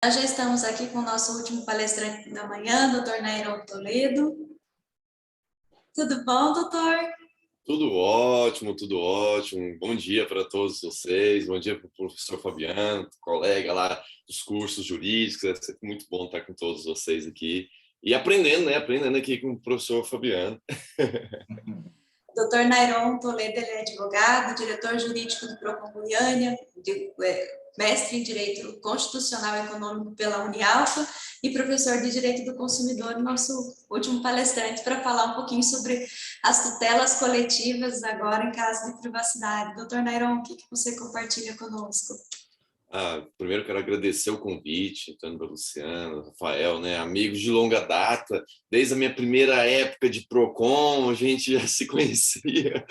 Nós já estamos aqui com o nosso último palestrante da manhã, doutor Nairon Toledo. Tudo bom, doutor? Tudo ótimo, tudo ótimo. Bom dia para todos vocês, bom dia para o professor Fabiano, colega lá dos cursos jurídicos. É sempre muito bom estar com todos vocês aqui e aprendendo, né? Aprendendo aqui com o professor Fabiano. Doutor Nairon Toledo, ele é advogado, diretor jurídico do Procon Goiânia, mestre em Direito Constitucional e Econômico pela Unialfa e professor de Direito do Consumidor, nosso último palestrante, para falar um pouquinho sobre as tutelas coletivas agora em caso de privacidade. Doutor Nairon, o que você compartilha conosco? Primeiro quero agradecer o convite, tanto para Luciano, Rafael, né, amigos de longa data, desde a minha primeira época de Procon, a gente já se conhecia.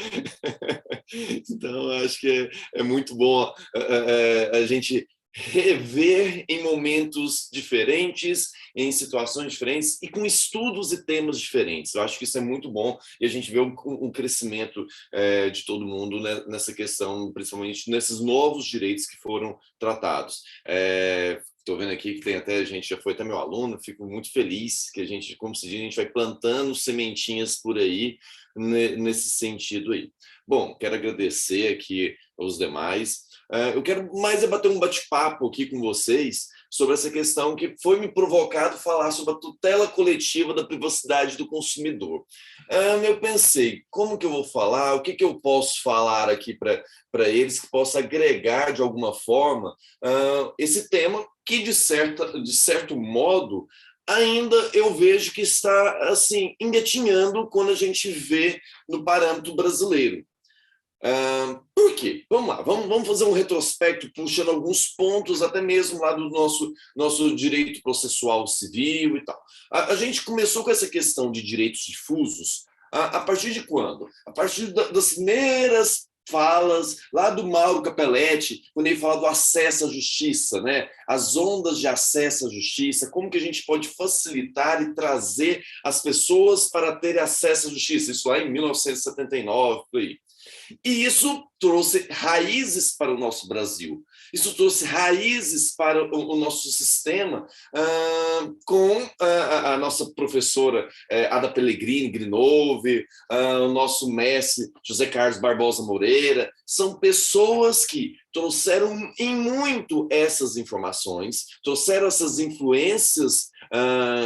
Então, acho que é muito bom a gente rever em momentos diferentes, em situações diferentes e com estudos e temas diferentes. Eu acho que isso é muito bom e a gente vê um crescimento de todo mundo nessa questão, principalmente nesses novos direitos que foram tratados. Estou vendo aqui que tem até gente, já foi até meu aluno, fico muito feliz que a gente, como se diz, a gente vai plantando sementinhas por aí, nesse sentido aí. Bom, quero agradecer aqui aos demais. Eu quero mais bater um bate-papo aqui com vocês sobre essa questão que foi me provocado falar sobre a tutela coletiva da privacidade do consumidor. Eu pensei, como que eu vou falar? O que eu posso falar aqui para eles que possa agregar de alguma forma esse tema que, de certo modo, ainda eu vejo que está assim engatinhando quando a gente vê no parâmetro brasileiro. Por quê? Vamos lá, vamos fazer um retrospecto, puxando alguns pontos, até mesmo lá do nosso direito processual civil e tal. A gente começou com essa questão de direitos difusos a partir de quando? A partir das primeiras falas lá do Mauro Capelletti, quando ele fala do acesso à justiça, né? As ondas de acesso à justiça, como que a gente pode facilitar e trazer as pessoas para ter acesso à justiça, isso lá em 1979, por aí. E isso trouxe raízes para o nosso Brasil. Isso trouxe raízes para o nosso sistema, com a nossa professora Ada Pellegrini Grinove, o nosso mestre José Carlos Barbosa Moreira. São pessoas que trouxeram em muito essas informações, trouxeram essas influências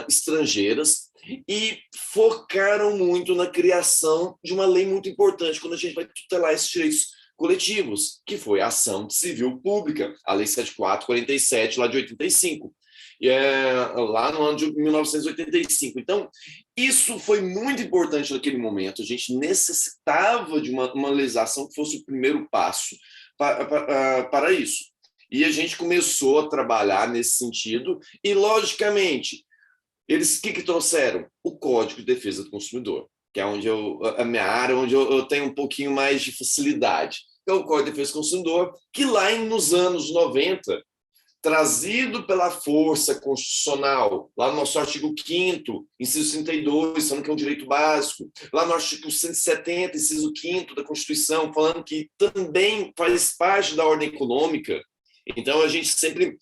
estrangeiras, e focaram muito na criação de uma lei muito importante quando a gente vai tutelar esses direitos coletivos, que foi a ação civil pública, a Lei 7447, lá de 85, lá no ano de 1985. Então, isso foi muito importante naquele momento. A gente necessitava de uma legislação que fosse o primeiro passo para isso. E a gente começou a trabalhar nesse sentido e, logicamente, eles que trouxeram? O Código de Defesa do Consumidor, que é a minha área, onde eu tenho um pouquinho mais de facilidade. É o Código de Defesa do Consumidor, que lá nos anos 90, trazido pela força constitucional, lá no nosso artigo 5º, inciso 32, falando que é um direito básico, lá no artigo 170, inciso 5º da Constituição, falando que também faz parte da ordem econômica. Então, a gente sempre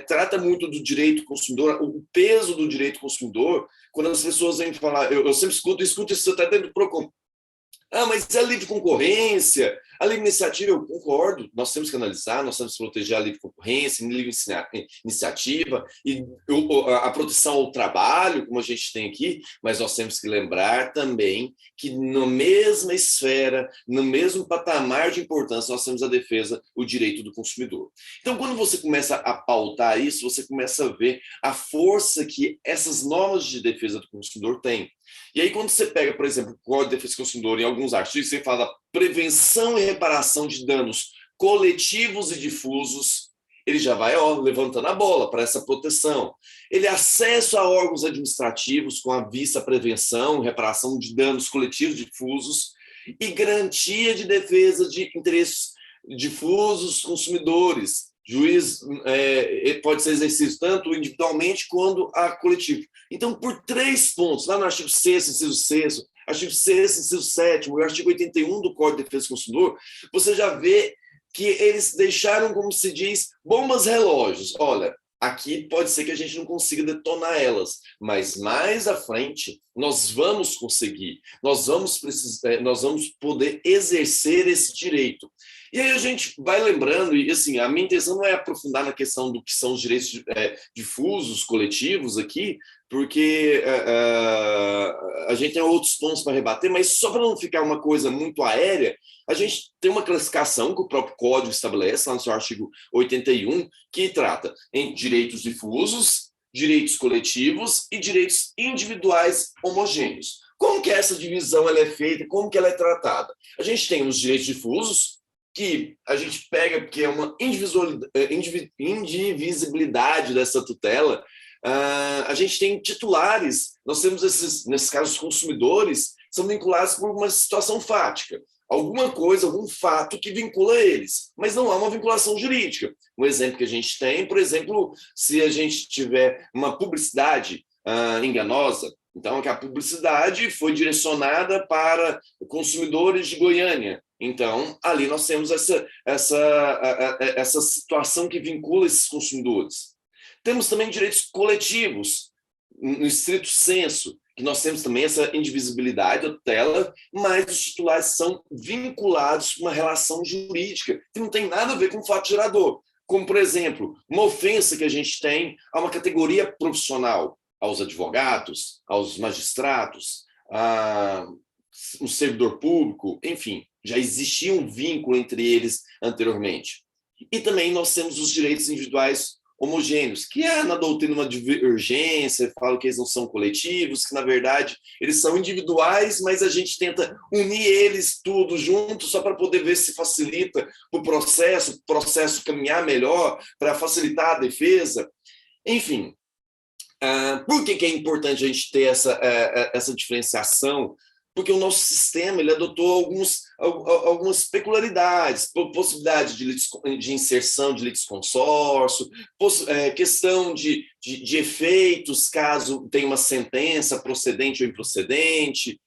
trata muito do direito consumidor, o peso do direito consumidor, quando as pessoas vêm falar, eu sempre escuto isso até dentro do PROCON. Mas é livre concorrência, a livre iniciativa, eu concordo, nós temos que analisar, nós temos que proteger a livre concorrência, a livre iniciativa, e a proteção ao trabalho, como a gente tem aqui, mas nós temos que lembrar também que na mesma esfera, no mesmo patamar de importância, nós temos a defesa, o direito do consumidor. Então, quando você começa a pautar isso, você começa a ver a força que essas normas de defesa do consumidor têm. E aí, quando você pega, por exemplo, o Código de Defesa do Consumidor, em alguns artigos, você fala da prevenção e reparação de danos coletivos e difusos, ele já vai levantando a bola para essa proteção. Ele acesso a órgãos administrativos com a vista à prevenção e reparação de danos coletivos e difusos e garantia de defesa de interesses difusos dos consumidores. Juiz pode ser exercido tanto individualmente quanto a coletivo. Então, por 3 pontos, lá no artigo 6º, inciso 6º, artigo 6º, inciso 7º e o artigo 81 do Código de Defesa do Consumidor, você já vê que eles deixaram, como se diz, bombas relógios. Olha, aqui pode ser que a gente não consiga detonar elas, mas mais à frente nós vamos conseguir, nós vamos poder exercer esse direito. E aí a gente vai lembrando, e assim, a minha intenção não é aprofundar na questão do que são os direitos difusos, coletivos aqui, porque a gente tem outros pontos para rebater, mas só para não ficar uma coisa muito aérea, a gente tem uma classificação que o próprio Código estabelece, lá no seu artigo 81, que trata em direitos difusos, direitos coletivos e direitos individuais homogêneos. Como que essa divisão ela é feita, como que ela é tratada? A gente tem os direitos difusos, que a gente pega porque é uma indivisibilidade dessa tutela. A gente tem titulares, nós temos nesses casos, os consumidores são vinculados por uma situação fática, alguma coisa, algum fato que vincula eles, mas não há uma vinculação jurídica. Um exemplo que a gente tem, por exemplo, se a gente tiver uma publicidade enganosa, então que a publicidade foi direcionada para consumidores de Goiânia. Então, ali nós temos essa situação que vincula esses consumidores. Temos também direitos coletivos, no estrito senso, que nós temos também essa indivisibilidade da tutela, mas os titulares são vinculados com uma relação jurídica, que não tem nada a ver com o fato gerador. Como, por exemplo, uma ofensa que a gente tem a uma categoria profissional, aos advogados, aos magistrados, o servidor público, enfim, já existia um vínculo entre eles anteriormente. E também nós temos os direitos individuais homogêneos, que na doutrina uma divergência, fala que eles não são coletivos, que na verdade eles são individuais, mas a gente tenta unir eles tudo junto só para poder ver se facilita o processo caminhar melhor, para facilitar a defesa. Enfim, por que é importante a gente ter essa diferenciação? Porque o nosso sistema ele adotou algumas peculiaridades, possibilidade de inserção de litisconsórcio, questão de efeitos caso tenha uma sentença procedente ou improcedente.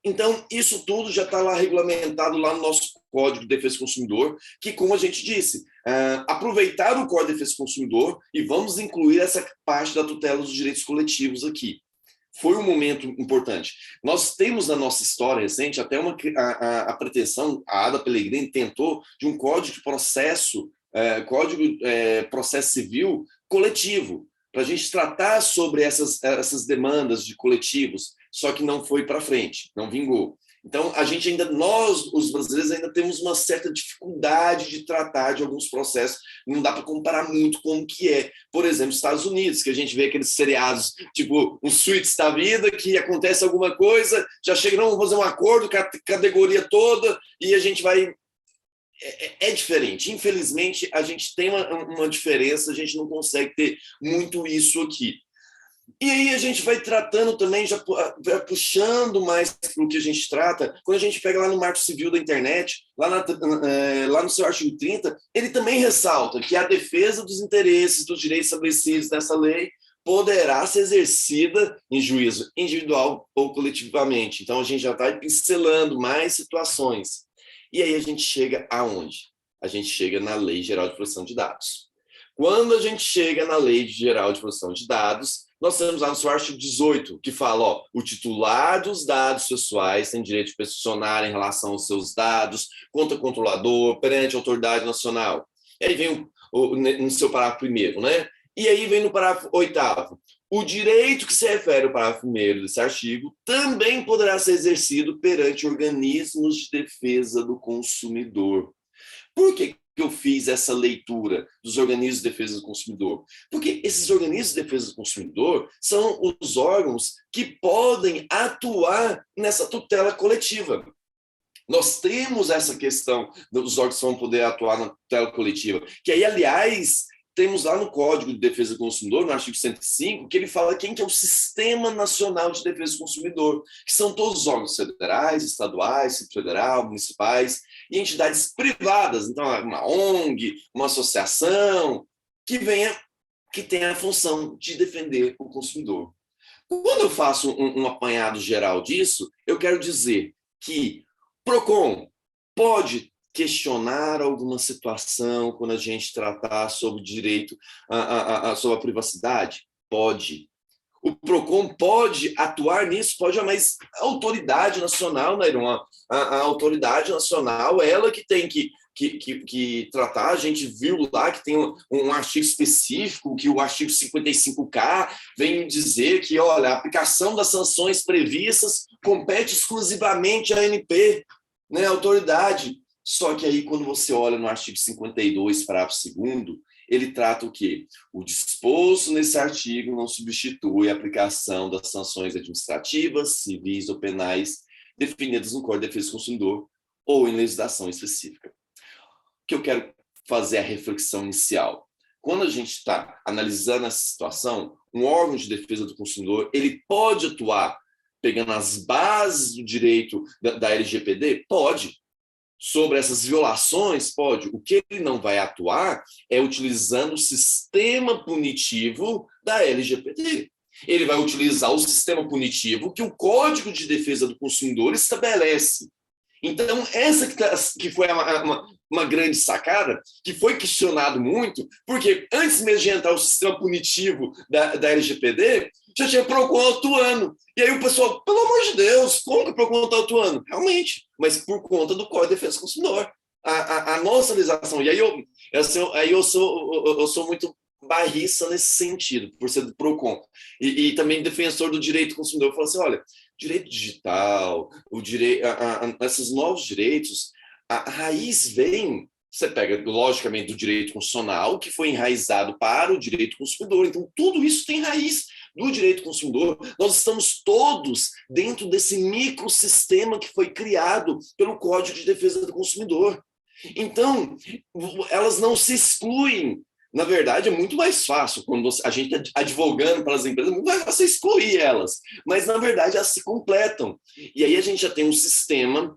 Então, isso tudo já está lá regulamentado lá no nosso Código de Defesa do Consumidor, que, como a gente disse, aproveitar o Código de Defesa do Consumidor e vamos incluir essa parte da tutela dos direitos coletivos aqui. Foi um momento importante. Nós temos na nossa história recente até a pretensão, a Ada Pellegrini tentou, de um código de processo, processo civil coletivo, para a gente tratar sobre essas demandas de coletivos, só que não foi para frente, não vingou. Então, nós, os brasileiros, ainda temos uma certa dificuldade de tratar de alguns processos. Não dá para comparar muito com o que é. Por exemplo, Estados Unidos, que a gente vê aqueles seriados, tipo um Suits da vida, que acontece alguma coisa, já chega, não, vamos fazer um acordo com a categoria toda, e a gente vai... É diferente. Infelizmente, a gente tem uma diferença, a gente não consegue ter muito isso aqui. E aí a gente vai tratando também, já vai puxando mais para o que a gente trata, quando a gente pega lá no Marco Civil da Internet, lá no seu artigo 30, ele também ressalta que a defesa dos interesses, dos direitos estabelecidos nessa lei poderá ser exercida em juízo individual ou coletivamente. Então a gente já vai pincelando mais situações. E aí a gente chega aonde? A gente chega na Lei Geral de Proteção de Dados. Quando a gente chega na Lei Geral de Proteção de Dados, nós temos lá no seu artigo 18, que fala, o titular dos dados pessoais tem direito de peticionar em relação aos seus dados contra o controlador, perante a autoridade nacional. E aí vem no seu parágrafo primeiro, né? E aí vem no parágrafo 8º. O direito que se refere ao parágrafo 1º desse artigo também poderá ser exercido perante organismos de defesa do consumidor. Por que eu fiz essa leitura dos organismos de defesa do consumidor? Porque esses organismos de defesa do consumidor são os órgãos que podem atuar nessa tutela coletiva. Nós temos essa questão dos órgãos que vão poder atuar na tutela coletiva, que aí, aliás, temos lá no Código de Defesa do Consumidor, no artigo 105, que ele fala quem que é o Sistema Nacional de Defesa do Consumidor, que são todos os órgãos federais, estaduais, federal, municipais, e entidades privadas, então uma ONG, uma associação, que tenha a função de defender o consumidor. Quando eu faço um apanhado geral disso, eu quero dizer que PROCON pode questionar alguma situação quando a gente tratar sobre direito sobre a privacidade? Pode. O PROCON pode atuar nisso, pode, mas a autoridade nacional, Nairon, a autoridade nacional, ela que tem que tratar. A gente viu lá que tem um artigo específico, que o artigo 55K vem dizer que, olha, a aplicação das sanções previstas compete exclusivamente à ANP, né, a autoridade. Só que aí, quando você olha no artigo 52, parágrafo 2º, ele trata o quê? O disposto nesse artigo não substitui a aplicação das sanções administrativas, civis ou penais definidas no Código de Defesa do Consumidor ou em legislação específica. O que eu quero fazer a reflexão inicial. Quando a gente está analisando essa situação, um órgão de defesa do consumidor, ele pode atuar pegando as bases do direito da LGPD? Pode. Sobre essas violações, pode. O que ele não vai atuar é utilizando o sistema punitivo da LGPD. Ele vai utilizar o sistema punitivo que o Código de Defesa do Consumidor estabelece. Então, essa que foi uma grande sacada, que foi questionado muito, porque antes mesmo de entrar o sistema punitivo da LGPD, já tinha PROCON atuando. E aí o pessoal, pelo amor de Deus, como que o PROCON está atuando? Realmente, mas por conta do Código de Defesa do Consumidor. A nossa legislação, e aí eu sou muito barrista nesse sentido, por ser do PROCON, e também defensor do direito do consumidor. Eu falo assim, olha, direito digital, esses novos direitos, a raiz vem, você pega, logicamente, do direito constitucional, que foi enraizado para o direito consumidor. Então, tudo isso tem raiz do direito consumidor. Nós estamos todos dentro desse microsistema que foi criado pelo Código de Defesa do Consumidor. Então, elas não se excluem. Na verdade, é muito mais fácil, quando a gente está advogando para as empresas, muito mais fácil excluir elas. Mas, na verdade, elas se completam. E aí a gente já tem um sistema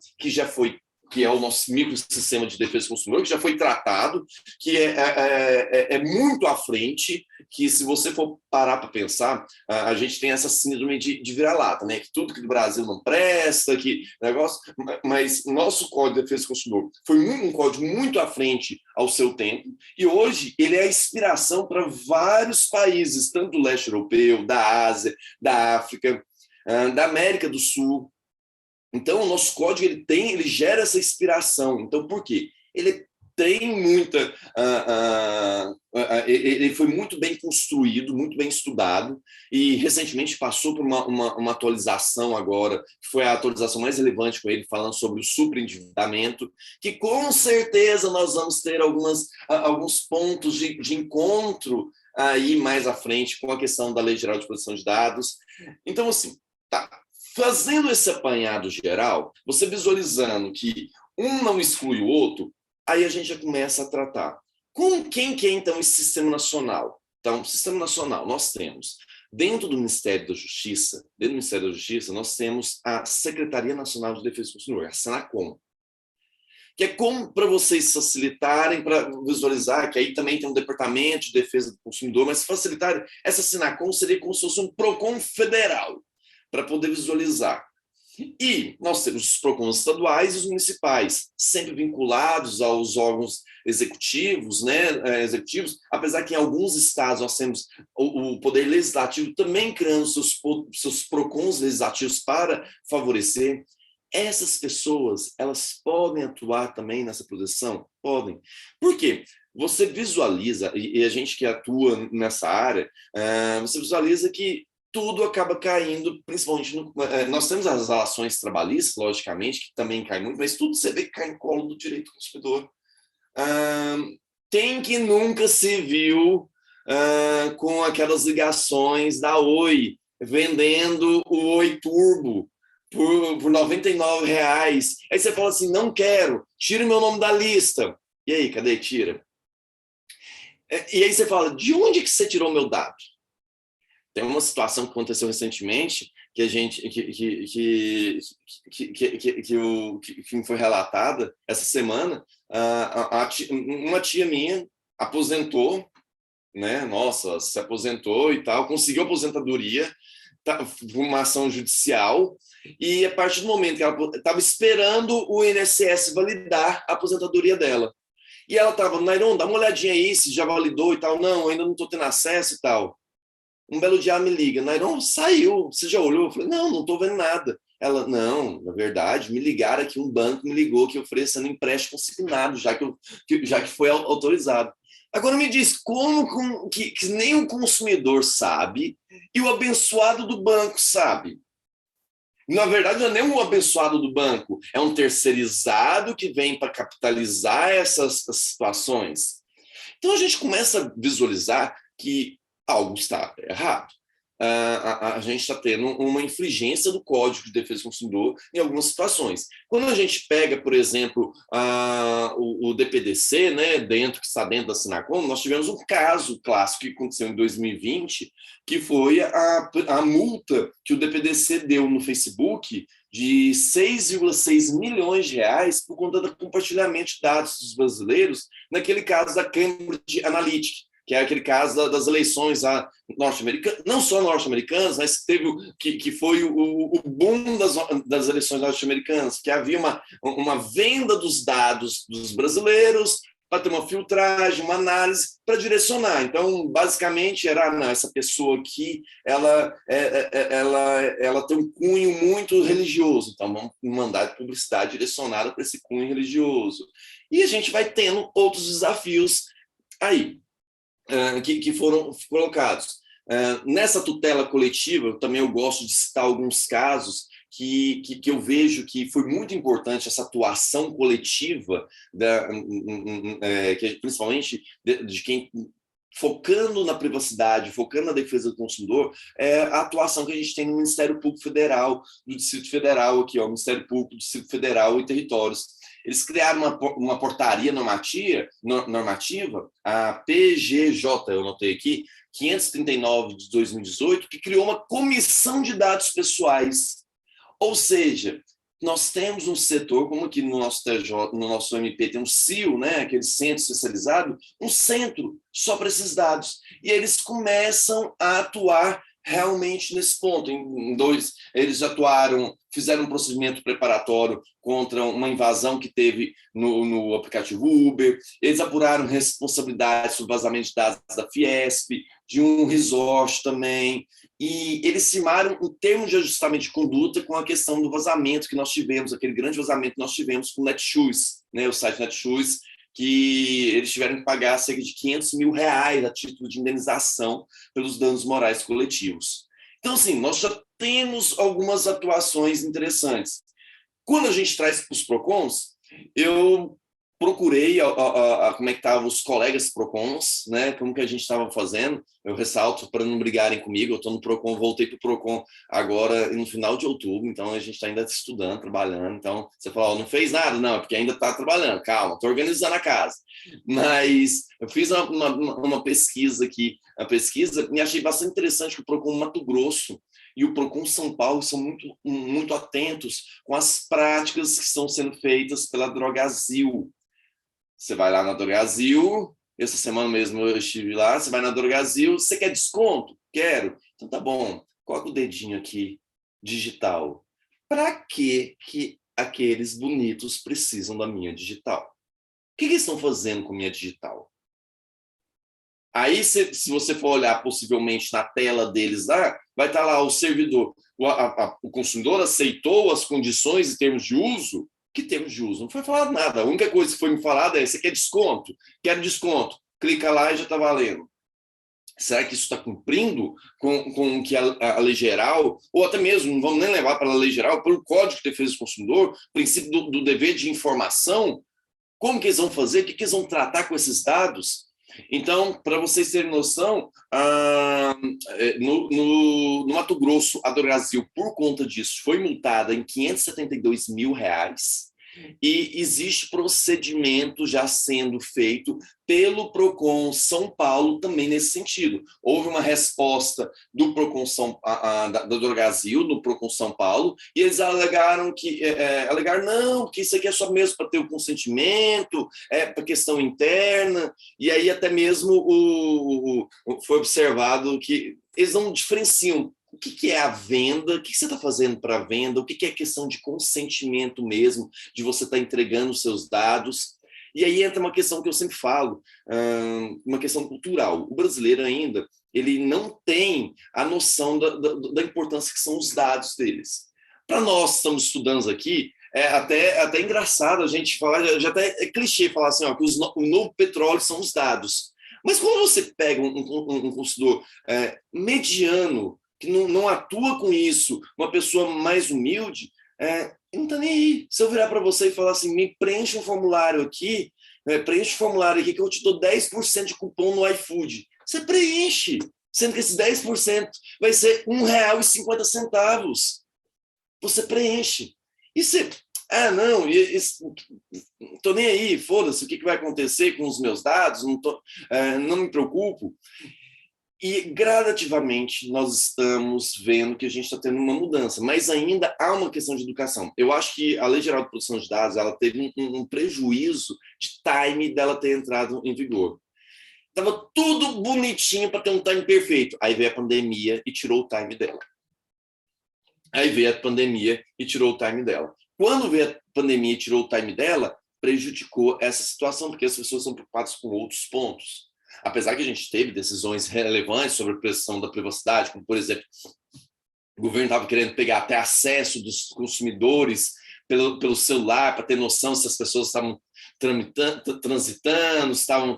que é o nosso microsistema de defesa do consumidor, que já foi tratado, que é muito à frente, que se você for parar para pensar, a gente tem essa síndrome de vira-lata, né? Que tudo que do Brasil não presta, que negócio, mas nosso Código de Defesa do Consumidor foi um código muito à frente ao seu tempo, e hoje ele é a inspiração para vários países, tanto do leste europeu, da Ásia, da África, da América do Sul. Então, o nosso código ele gera essa inspiração. Então, por quê? Ele tem muita... ele foi muito bem construído, muito bem estudado, e recentemente passou por uma atualização agora, que foi a atualização mais relevante com ele, falando sobre o superendividamento, que com certeza nós vamos ter alguns pontos de encontro aí mais à frente com a questão da Lei Geral de Proteção de Dados. Então, assim, tá. Fazendo esse apanhado geral, você visualizando que um não exclui o outro, aí a gente já começa a tratar. Com quem que é, então, esse sistema nacional? Então, o sistema nacional, nós temos, dentro do Ministério da Justiça, nós temos a Secretaria Nacional de Defesa do Consumidor, a SENACOM, que é como para vocês facilitarem, para visualizar, que aí também tem um Departamento de Defesa do Consumidor, mas facilitar, essa SENACOM seria como se fosse um PROCON federal, para poder visualizar. E nós temos os PROCONs estaduais e os municipais, sempre vinculados aos órgãos executivos, né, apesar que em alguns estados nós temos o Poder Legislativo também criando seus PROCONs legislativos para favorecer. Essas pessoas, elas podem atuar também nessa proteção? Podem. Por quê? Você visualiza, e a gente que atua nessa área, você visualiza que tudo acaba caindo, principalmente nós temos as relações trabalhistas, logicamente, que também caem muito, mas tudo você vê que cai em colo do direito do consumidor. Quem que nunca se viu com aquelas ligações da Oi, vendendo o Oi Turbo por R$99? Aí você fala assim, não quero, tira o meu nome da lista. E aí, cadê? Tira. E aí você fala, de onde que você tirou meu dado? Tem uma situação que aconteceu recentemente que a gente que me foi relatada essa semana. Uma tia minha aposentou, né? Nossa, se aposentou e tal, conseguiu aposentadoria, uma ação judicial, e a partir do momento que ela estava esperando o INSS validar a aposentadoria dela. E ela estava, Nairon, dá uma olhadinha aí, se já validou e tal. Não, ainda não estou tendo acesso e tal. Um belo dia ela me liga, Nairon, saiu, você já olhou? Eu falei, não estou vendo nada. Ela, não, na verdade, me ligaram aqui, um banco me ligou que oferecendo empréstimo consignado, já que foi autorizado. Agora me diz, como que nem o consumidor sabe e o abençoado do banco sabe? Na verdade, não é nem um abençoado do banco, é um terceirizado que vem para capitalizar essas situações. Então a gente começa a visualizar que algo está errado. A gente está tendo uma infringência do Código de Defesa do Consumidor em algumas situações. Quando a gente pega, por exemplo, o DPDC, né, que está dentro da Sinacom, nós tivemos um caso clássico que aconteceu em 2020, que foi a multa que o DPDC deu no Facebook de 6,6 milhões de reais por conta do compartilhamento de dados dos brasileiros, naquele caso da Cambridge Analytica, que é aquele caso das eleições norte-americanas, não só norte-americanas, mas que foi o boom das eleições norte-americanas, que havia uma venda dos dados dos brasileiros para ter uma filtragem, uma análise, para direcionar. Então, basicamente, era essa pessoa aqui, ela tem um cunho muito religioso, então vamos mandar publicidade direcionada para esse cunho religioso. E a gente vai tendo outros desafios aí. Que foram colocados. Nessa tutela coletiva, também eu gosto de citar alguns casos que eu vejo que foi muito importante essa atuação coletiva, principalmente de quem focando na privacidade, focando na defesa do consumidor, a atuação que a gente tem no Ministério Público Federal, do Distrito Federal, aqui, ó, Ministério Público do Distrito Federal e Territórios. Eles criaram uma portaria normativa, a PGJ, eu anotei aqui, 539 de 2018, que criou uma comissão de dados pessoais. Ou seja, nós temos um setor, como aqui no nosso TJ, no nosso MP tem um CIO, né, aquele centro especializado, um centro só para esses dados. E eles começam a atuar realmente nesse ponto. Eles atuaram, fizeram um procedimento preparatório contra uma invasão que teve no aplicativo Uber, eles apuraram responsabilidades sobre vazamento de dados da Fiesp, de um resort também, e eles firmaram um termo de ajustamento de conduta com a questão do vazamento que nós tivemos, aquele grande vazamento que nós tivemos com o Netshoes, né, o site Netshoes, que eles tiveram que pagar cerca de R$500 mil a título de indenização pelos danos morais coletivos. Então, assim, nós já temos algumas atuações interessantes. Quando a gente traz para os PROCONs, eu procurei como é que estavam os colegas PROCONs, né? Como que a gente estava fazendo. Eu ressalto para não brigarem comigo, eu estou no PROCON, voltei para o PROCON agora no final de outubro, então a gente está ainda estudando, trabalhando. Então, você fala, não fez nada? Não, porque ainda está trabalhando, calma, estou organizando a casa. Mas eu fiz uma pesquisa aqui, me achei bastante interessante que o PROCON Mato Grosso e o PROCON São Paulo são muito, muito atentos com as práticas que estão sendo feitas pela Drogazil. Você vai lá na Drogazil, essa semana mesmo eu estive lá, você vai na Drogazil, você quer desconto? Quero. Então tá bom, coloca o dedinho aqui, digital. Para que aqueles bonitos precisam da minha digital? O que eles estão fazendo com a minha digital? Aí, se você for olhar possivelmente na tela deles lá, vai estar lá o servidor. O consumidor aceitou as condições e termos de uso. Que termos de uso? Não foi falado nada. A única coisa que foi me falada é: você quer desconto? Quero desconto. Clica lá e já está valendo. Será que isso está cumprindo com que a lei geral, ou até mesmo, não vamos nem levar para a lei geral, pelo Código de Defesa do Consumidor, princípio do dever de informação? Como que eles vão fazer? O que eles vão tratar com esses dados? Então, para vocês terem noção, no Mato Grosso, a Drogazil, por conta disso, foi multada em R$572 mil, e existe procedimento já sendo feito pelo PROCON São Paulo também nesse sentido. Houve uma resposta do PROCON da Drogazil, do PROCON São Paulo, e eles alegaram não, que isso aqui é só mesmo para ter o consentimento, para questão interna, e aí até mesmo foi observado que eles não diferenciam o que é a venda, o que você está fazendo para a venda, o que é questão de consentimento mesmo, de você estar entregando os seus dados. E aí entra uma questão que eu sempre falo, uma questão cultural. O brasileiro ainda, ele não tem a noção da importância que são os dados deles. Para nós que estamos estudando aqui, é até engraçado a gente falar, já até é clichê falar assim, ó, que o novo petróleo são os dados. Mas quando você pega um consultor mediano, que não atua com isso, uma pessoa mais humilde, não está nem aí. Se eu virar para você e falar assim, me preenche um formulário aqui, preenche um formulário aqui que eu te dou 10% de cupom no iFood. Você preenche, sendo que esses 10% vai ser R$ 1,50. Você preenche. E você... não, tô nem aí, foda-se, o que vai acontecer com os meus dados, não me preocupo. E gradativamente nós estamos vendo que a gente está tendo uma mudança, mas ainda há uma questão de educação. Eu acho que a Lei Geral de Proteção de Dados ela teve um prejuízo de time dela ter entrado em vigor. Estava tudo bonitinho para ter um time perfeito. Aí veio a pandemia e tirou o time dela. Quando veio a pandemia e tirou o time dela, prejudicou essa situação, porque as pessoas são preocupadas com outros pontos. Apesar que a gente teve decisões relevantes sobre a proteção da privacidade, como, por exemplo, o governo estava querendo pegar até acesso dos consumidores pelo celular, para ter noção se as pessoas estavam transitando, estavam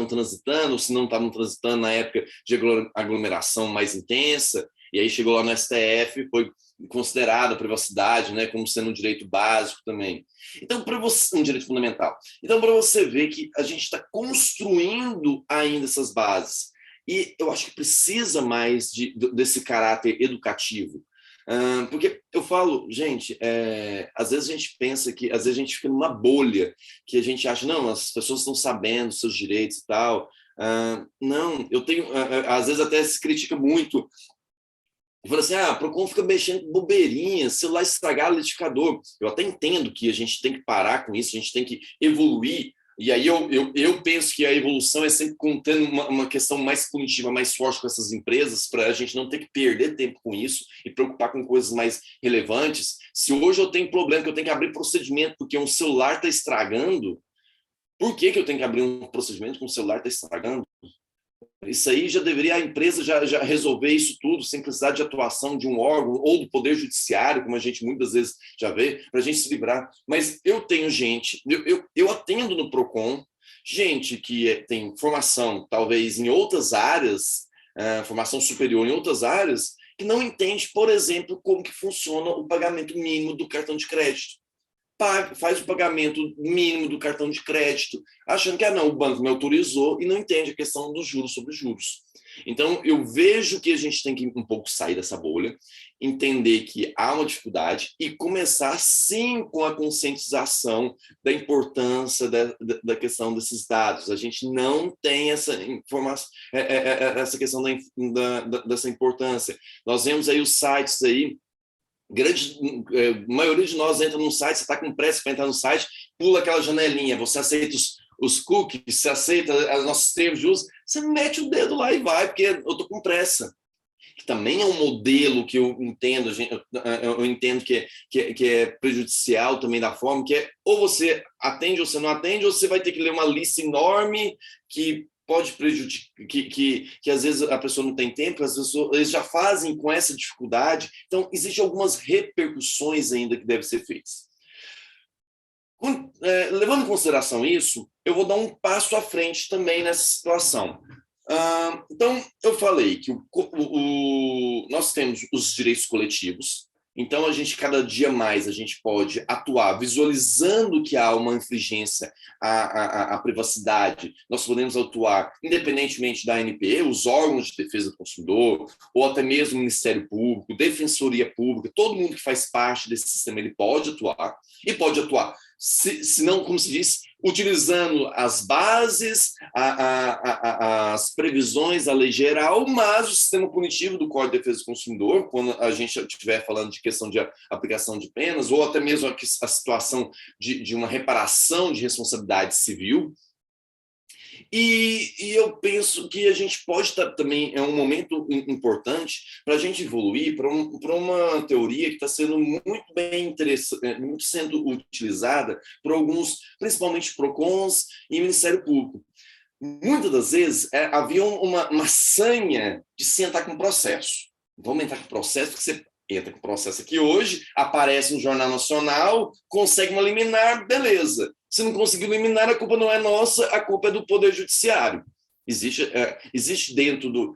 transitando, ou se não estavam transitando na época de aglomeração mais intensa. E aí chegou lá no STF, foi considerada a privacidade, né, como sendo um direito básico também. Então, para você, um direito fundamental. Então, para você ver que a gente está construindo ainda essas bases. E eu acho que precisa mais desse caráter educativo. Porque eu falo, gente, às vezes a gente pensa que, às vezes a gente fica numa bolha, que a gente acha, não, as pessoas estão sabendo seus direitos e tal. Não, eu tenho, às vezes até se critica muito. Fala assim, a Procon fica mexendo com bobeirinha, celular estragar o liquidificador. Eu até entendo que a gente tem que parar com isso, a gente tem que evoluir. E aí eu penso que a evolução é sempre tendo uma questão mais punitiva, mais forte com essas empresas, para a gente não ter que perder tempo com isso e preocupar com coisas mais relevantes. Se hoje eu tenho problema que eu tenho que abrir procedimento porque um celular está estragando, por que eu tenho que abrir um procedimento com o celular está estragando? Isso aí já deveria a empresa já resolver isso tudo sem precisar de atuação de um órgão ou do poder judiciário, como a gente muitas vezes já vê, para a gente se livrar. Mas eu tenho gente, eu atendo no Procon, gente que tem formação talvez em outras áreas, formação superior em outras áreas, que não entende, por exemplo, como que funciona o pagamento mínimo do cartão de crédito. Faz o pagamento mínimo do cartão de crédito, achando que não, o banco me autorizou e não entende a questão dos juros sobre juros. Então, eu vejo que a gente tem que um pouco sair dessa bolha, entender que há uma dificuldade e começar, sim, com a conscientização da importância da questão desses dados. A gente não tem essa informação, essa questão dessa importância. Nós vemos aí os sites aí, maioria de nós entra num site, você está com pressa para entrar no site, pula aquela janelinha, você aceita os cookies, você aceita os nossos termos de uso, você mete o dedo lá e vai, porque eu estou com pressa. Que também é um modelo que eu entendo, eu entendo que é prejudicial também da forma, que é ou você atende ou você não atende, ou você vai ter que ler uma lista enorme que pode prejudicar, que às vezes a pessoa não tem tempo, as pessoas eles já fazem com essa dificuldade. Então, existem algumas repercussões ainda que devem ser feitas. Levando em consideração isso, eu vou dar um passo à frente também nessa situação. Então, eu falei que nós temos os direitos coletivos, então cada dia mais a gente pode atuar visualizando que há uma infringência à privacidade. Nós podemos atuar independentemente da ANP, os órgãos de defesa do consumidor, ou até mesmo o Ministério Público, Defensoria Pública, todo mundo que faz parte desse sistema ele pode atuar, e pode atuar, se não, como se diz, utilizando as bases, as previsões da lei geral, mas o sistema punitivo do Código de Defesa do Consumidor, quando a gente estiver falando de questão de aplicação de penas, ou até mesmo a situação de uma reparação de responsabilidade civil. E eu penso que a gente pode estar também, é um momento importante para a gente evoluir para uma teoria que está sendo muito bem interessante, muito sendo utilizada por alguns, principalmente PROCONs e Ministério Público. Muitas das vezes havia uma sanha de se entrar com processo. Vamos entrar com processo, porque você entra com processo aqui hoje, aparece no Jornal Nacional, consegue uma liminar, beleza. Se não conseguiu liminar, a culpa não é nossa, a culpa é do Poder Judiciário. Existe dentro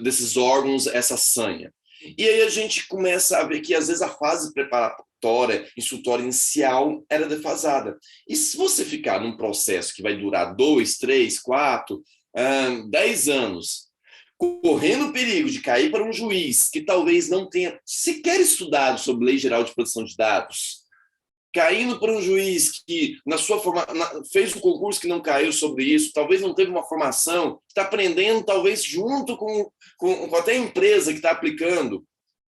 desses órgãos essa sanha. E aí a gente começa a ver que, às vezes, a fase preparatória, instrutória inicial era defasada. E se você ficar num processo que vai durar 2, 3, 4, 10 anos, correndo o perigo de cair para um juiz que talvez não tenha sequer estudado sobre Lei Geral de Proteção de Dados, caindo para um juiz que na sua fez um concurso que não caiu sobre isso, talvez não teve uma formação, está aprendendo talvez junto com até a empresa que está aplicando,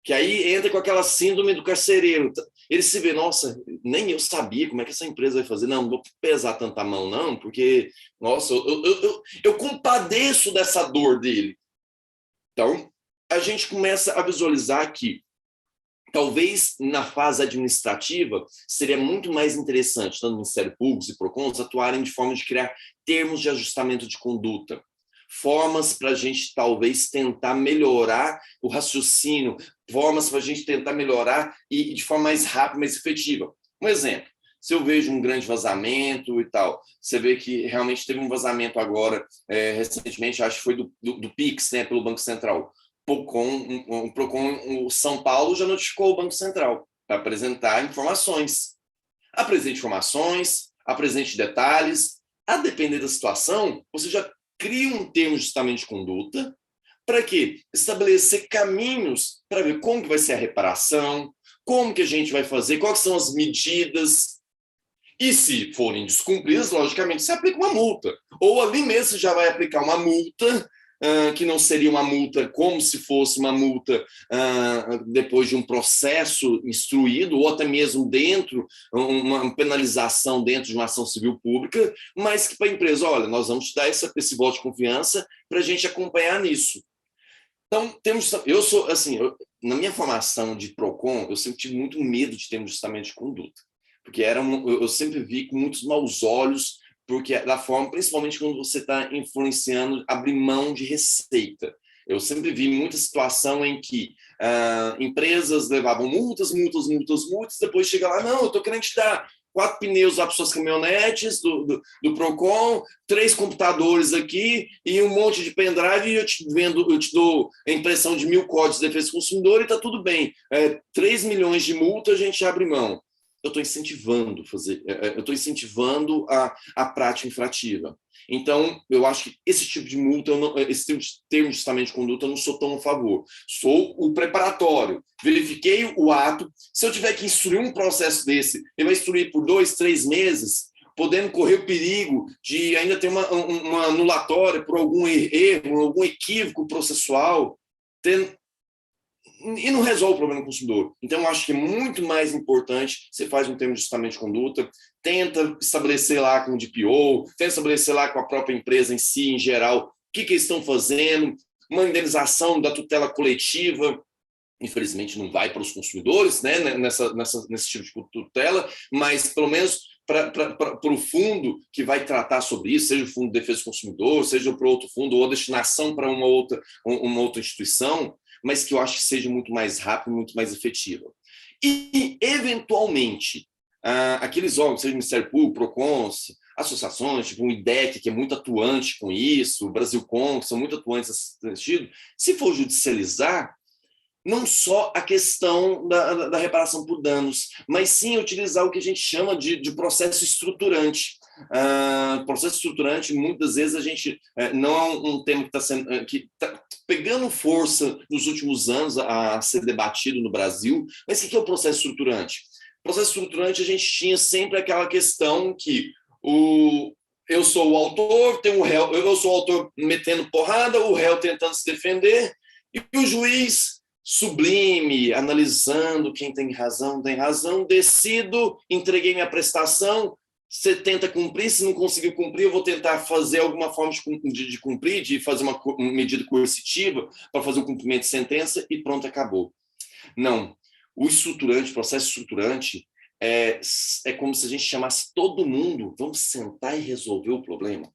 que aí entra com aquela síndrome do carcereiro. Ele se vê, nossa, nem eu sabia como é que essa empresa vai fazer. Não vou pesar tanta mão não, porque, nossa, eu compadeço dessa dor dele. Então, a gente começa a visualizar que talvez na fase administrativa seria muito mais interessante, tanto o Ministério Público e PROCONs, atuarem de forma de criar termos de ajustamento de conduta, formas para a gente talvez tentar melhorar o raciocínio, formas para a gente tentar melhorar e de forma mais rápida, mais efetiva. Um exemplo, se eu vejo um grande vazamento e tal, você vê que realmente teve um vazamento agora, recentemente, acho que foi do Pix, né, pelo Banco Central. O PROCON, o São Paulo já notificou o Banco Central para apresentar informações. Apresente informações, apresente detalhes. A depender da situação, você já cria um termo de ajustamento de conduta para quê? Estabelecer caminhos para ver como que vai ser a reparação, como que a gente vai fazer, quais são as medidas. E se forem descumpridas, logicamente, você aplica uma multa. Ou ali mesmo você já vai aplicar uma multa, que não seria uma multa como se fosse uma multa depois de um processo instruído, ou até mesmo dentro, uma penalização dentro de uma ação civil pública, mas que para a empresa, olha, nós vamos te dar esse voto de confiança para a gente acompanhar nisso. Então, eu sou, assim, na minha formação de PROCON, eu sempre tive muito medo de ter um ajustamento de conduta, porque eu sempre vi com muitos maus olhos, porque da forma, principalmente quando você está influenciando, abrir mão de receita. Eu sempre vi muita situação em que empresas levavam multas, depois chega lá, não, eu estou querendo te dar 4 pneus lá para suas caminhonetes do PROCON, 3 computadores aqui e um monte de pendrive e eu te dou a impressão de 1.000 códigos de defesa do consumidor e está tudo bem. 3 milhões de multa a gente abre mão. Eu estou incentivando a prática infrativa. Então, eu acho que esse tipo de multa, esse tipo de termo de ajustamento de conduta, eu não sou tão a favor. Sou o preparatório. Verifiquei o ato. Se eu tiver que instruir um processo desse, ele vai instruir por 2, 3 meses, podendo correr o perigo de ainda ter uma anulatória por algum erro, algum equívoco processual, e não resolve o problema do consumidor. Então, eu acho que é muito mais importante você faz um termo de ajustamento de conduta, tenta estabelecer lá com o DPO, tenta estabelecer lá com a própria empresa em si, em geral, o que eles estão fazendo, uma indenização da tutela coletiva, infelizmente não vai para os consumidores, né, nesse tipo de tutela, mas pelo menos para o fundo que vai tratar sobre isso, seja o Fundo de Defesa do Consumidor, seja para outro fundo, ou a destinação para uma outra instituição, mas que eu acho que seja muito mais rápido, muito mais efetiva. E, eventualmente, aqueles órgãos, seja o Ministério Público, PROCONs, associações, tipo o IDEC, que é muito atuante com isso, o Brasilcom, que são muito atuantes nesse sentido, se for judicializar, não só a questão da reparação por danos, mas sim utilizar o que a gente chama de processo estruturante. Processo estruturante, muitas vezes a gente não é um tema que está pegando força nos últimos anos a ser debatido no Brasil, mas o que é o processo estruturante? O processo estruturante, a gente tinha sempre aquela questão que eu sou o autor, tem o réu, eu sou o autor metendo porrada, o réu tentando se defender, e o juiz sublime, analisando quem tem razão, decido, entreguei minha prestação, você tenta cumprir, se não conseguir cumprir, eu vou tentar fazer alguma forma de cumprir, de fazer uma medida coercitiva para fazer o cumprimento de sentença e pronto, acabou. Não. O estruturante, o processo estruturante, é como se a gente chamasse todo mundo, vamos sentar e resolver o problema.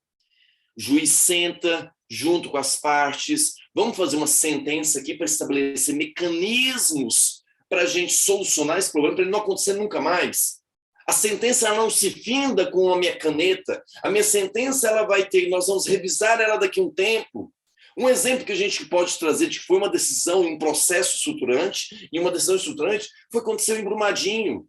O juiz senta junto com as partes, vamos fazer uma sentença aqui para estabelecer mecanismos para a gente solucionar esse problema, para ele não acontecer nunca mais. A sentença ela não se finda com a minha caneta. A minha sentença ela vai ter, nós vamos revisar ela daqui a um tempo. Um exemplo que a gente pode trazer de que foi uma decisão em um processo estruturante, e uma decisão estruturante foi o que aconteceu em Brumadinho.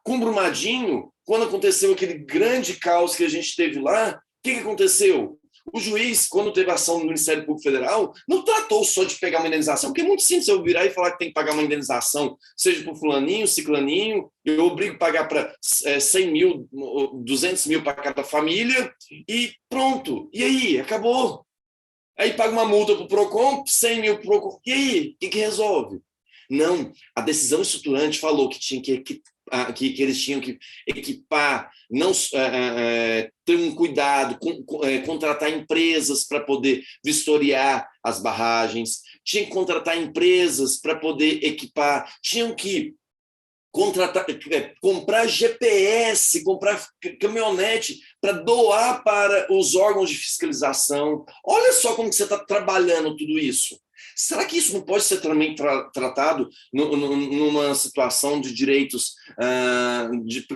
Com Brumadinho, quando aconteceu aquele grande caos que a gente teve lá, o que aconteceu? O juiz, quando teve ação no Ministério Público Federal, não tratou só de pegar uma indenização, porque é muito simples eu virar e falar que tem que pagar uma indenização, seja para o fulaninho, ciclaninho, eu obrigo a pagar para 100 mil, 200 mil para cada família, e pronto. E aí? Acabou. Aí paga uma multa para o PROCON, 100 mil para o PROCON. E aí? O que resolve? Não, a decisão estruturante falou que tinha que eles tinham que equipar, não ter um cuidado, contratar empresas para poder vistoriar as barragens, tinha que contratar empresas para poder equipar, tinham que comprar GPS, comprar caminhonete para doar para os órgãos de fiscalização. Olha só como que você está trabalhando tudo isso. Será que isso não pode ser também tratado numa situação de direitos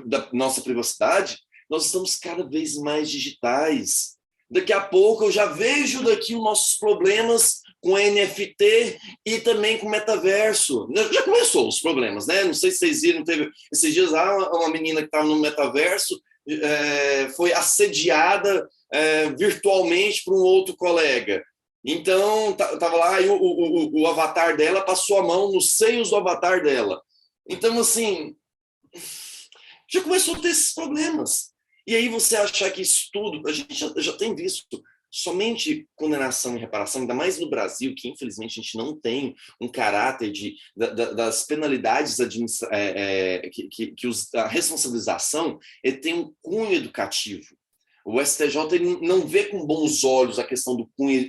da nossa privacidade? Nós estamos cada vez mais digitais. Daqui a pouco eu já vejo daqui os nossos problemas com NFT e também com metaverso. Já começou os problemas, né? Não sei se vocês viram, teve esses dias lá uma menina que estava no metaverso, foi assediada virtualmente por um outro colega. Então, estava lá e o avatar dela passou a mão nos seios do avatar dela. Então, assim, já começou a ter esses problemas. E aí você achar que isso tudo, a gente já tem visto, somente condenação e reparação, ainda mais no Brasil, que infelizmente a gente não tem um caráter das penalidades a responsabilização tem um cunho educativo. O STJ não vê com bons olhos a questão do cunho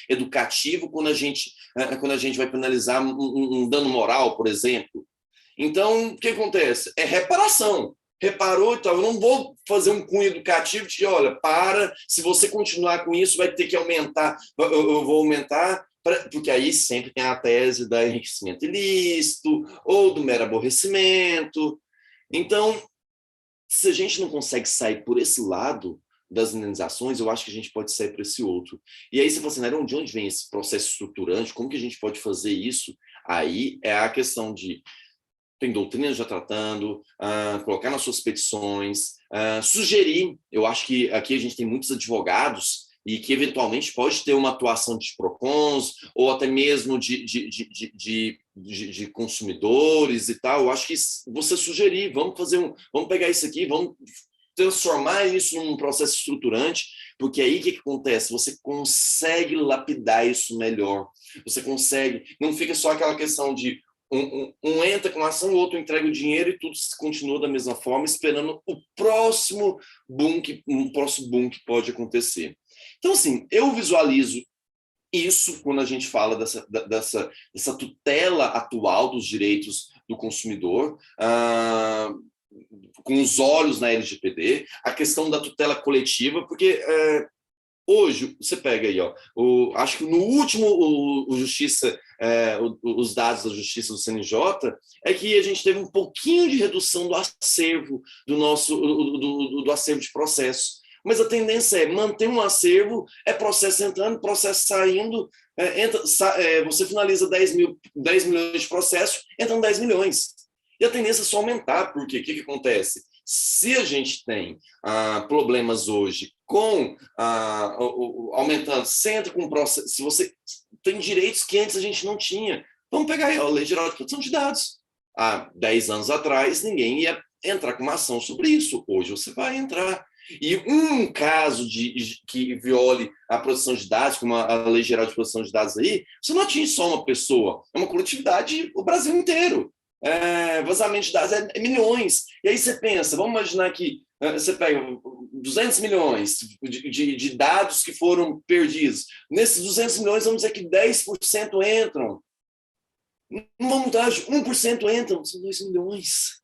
educativo quando a gente vai penalizar um dano moral, por exemplo. Então, o que acontece? É reparação. Reparou, então, eu não vou fazer um cunho educativo de, olha, se você continuar com isso, vai ter que aumentar, eu vou aumentar, porque aí sempre tem a tese do enriquecimento ilícito ou do mero aborrecimento. Então, se a gente não consegue sair por esse lado das indenizações, eu acho que a gente pode sair por esse outro. E aí você fala assim, de onde vem esse processo estruturante? Como que a gente pode fazer isso? Aí é a questão de tem doutrina já tratando, colocar nas suas petições, sugerir. Eu acho que aqui a gente tem muitos advogados e que eventualmente pode ter uma atuação de PROCONs ou até mesmo de consumidores e tal. Eu acho que você sugerir, vamos pegar isso aqui, vamos transformar isso num processo estruturante, porque aí o que acontece? Você consegue lapidar isso melhor. Você consegue, não fica só aquela questão de um entra com a ação, o outro entrega o dinheiro e tudo continua da mesma forma, esperando o próximo boom que pode acontecer. Então, assim, eu visualizo isso quando a gente fala dessa tutela atual dos direitos do consumidor, com os olhos na LGPD, a questão da tutela coletiva, porque hoje, você pega aí, acho que no último, os dados da Justiça do CNJ, é que a gente teve um pouquinho de redução do acervo, do acervo de processo. Mas a tendência é manter um acervo, processo entrando, processo saindo, você finaliza 10 milhões de processos, entram 10 milhões. E a tendência é só aumentar, porque o que acontece? Se a gente tem problemas hoje com aumentando, você entra com processo, se você tem direitos que antes a gente não tinha, vamos pegar aí a Lei Geral de Proteção de Dados. Há 10 anos atrás, ninguém ia entrar com uma ação sobre isso. Hoje você vai entrar. E um caso que viole a proteção de dados, como a Lei Geral de Proteção de Dados aí, você não atinge só uma pessoa, é uma coletividade, o Brasil inteiro. vazamento de dados é milhões. E aí você pensa, vamos imaginar que você pega 200 milhões de dados que foram perdidos. Nesses 200 milhões, vamos dizer que 10% entram. Não vamos mudar, 1% entram, são 2 milhões.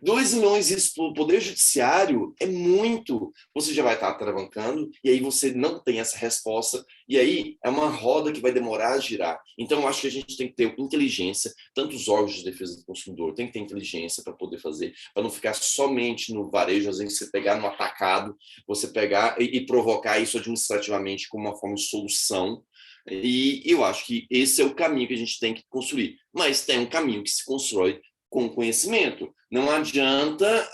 2 milhões isso para o Poder Judiciário é muito. Você já vai estar atravancando e aí você não tem essa resposta. E aí é uma roda que vai demorar a girar. Então, eu acho que a gente tem que ter inteligência, tanto os órgãos de defesa do consumidor tem que ter inteligência para poder fazer, para não ficar somente no varejo, às vezes você pegar no atacado, você pegar e provocar isso administrativamente como uma forma de solução. E eu acho que esse é o caminho que a gente tem que construir. Mas tem um caminho que se constrói com conhecimento. Não adianta,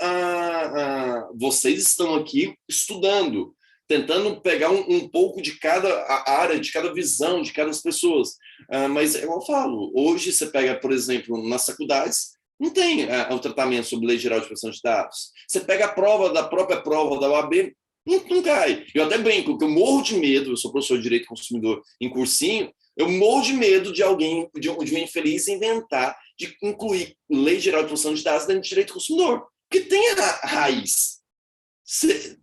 vocês estão aqui estudando, tentando pegar um pouco de cada área, de cada visão, de cada pessoas. Mas, eu falo, hoje você pega, por exemplo, nas faculdades, não tem o tratamento sobre lei geral de proteção de dados. Você pega a prova da própria prova da OAB, não cai. Eu até brinco que eu morro de medo, eu sou professor de Direito do Consumidor em cursinho, eu morro de medo de alguém, de um infeliz inventar de incluir lei geral de proteção de dados dentro do direito do consumidor. Porque tem a raiz.